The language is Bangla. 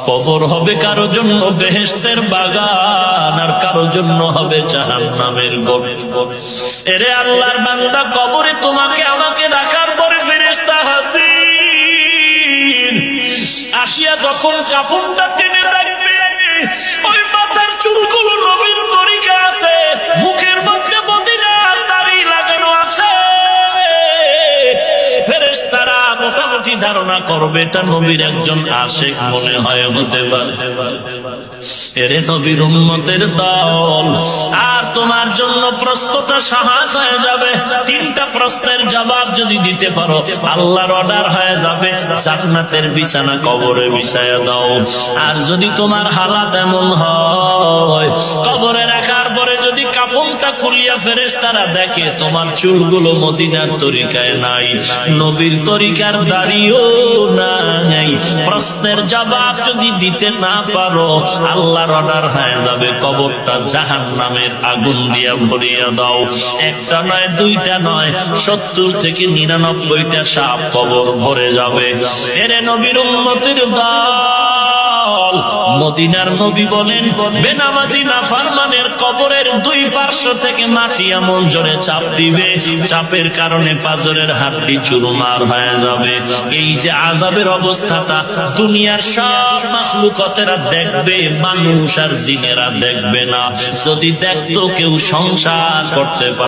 কবর হবে কারো জন্য বেহেশতের বাগান, আর কারো জন্য হবে জাহান্নামের গর্ত। এরে আল্লাহর বান্দা, কবরে তোমাকে আমাকে রাখার পরে ফেরেশতা হাজির আসিয়া যখন কাফনটা টেনে দেখবে, ওই মাথার চুলগুলো নবীর তরিকা আছে, মুখের মধ্যে মদিনার দাড়ি লাগানো আছে। ফেরেশতারা মোটামুটি ধারণা করবে এটা নবীর একজন আশিক মনে হয়, হতে পারে। এরে নবীর উম্মতের দল, আর তোমার জন্য প্রশ্নটা সহজ হয়ে যাবে। তিনটা প্রশ্নের জবাব যদি দিতে পারো, আল্লাহর অর্ডার হয়ে যাবে জান্নাতের বিছানা কবরে বিছায়া দাও। আর যদি তোমার হালাত এমন হয়, কবরে রাখার পরে যদি কাফনটা খুলিয়া ফেরেশতারা দেখে তোমার চুলগুলো মদিনার তরিকায় নাই, নবীর তরিকার দাড়িও নাই, প্রশ্নের জবাব যদি দিতে না পারো, আল্লাহর অর্ডার হয়ে যাবে কবরটা জাহান্নামের আগুন দিয়া ভরিয়া দাও। একটা নয়, দুইটা নয়, 70 থেকে 99টা সাপ কবর ভরে যাবে। এরে নবীর উম্মতের দল, মদিনার নবী বলেন, বেনামাজি নাফরমানের কবরের দুই পার্শ্ব থেকে মাটি এমন জোরে চাপ দিবে, চাপের কারণে পাজরের হাড্ডি চুরমার হয়ে যাবে। এই যে আযাবের অবস্থাটা দুনিয়ার সব মাখলুকাতেরা দেখবে, মানুষ আর জিনেরা দেখবে না। যদি দেখতো কেউ সংসার করতে পারে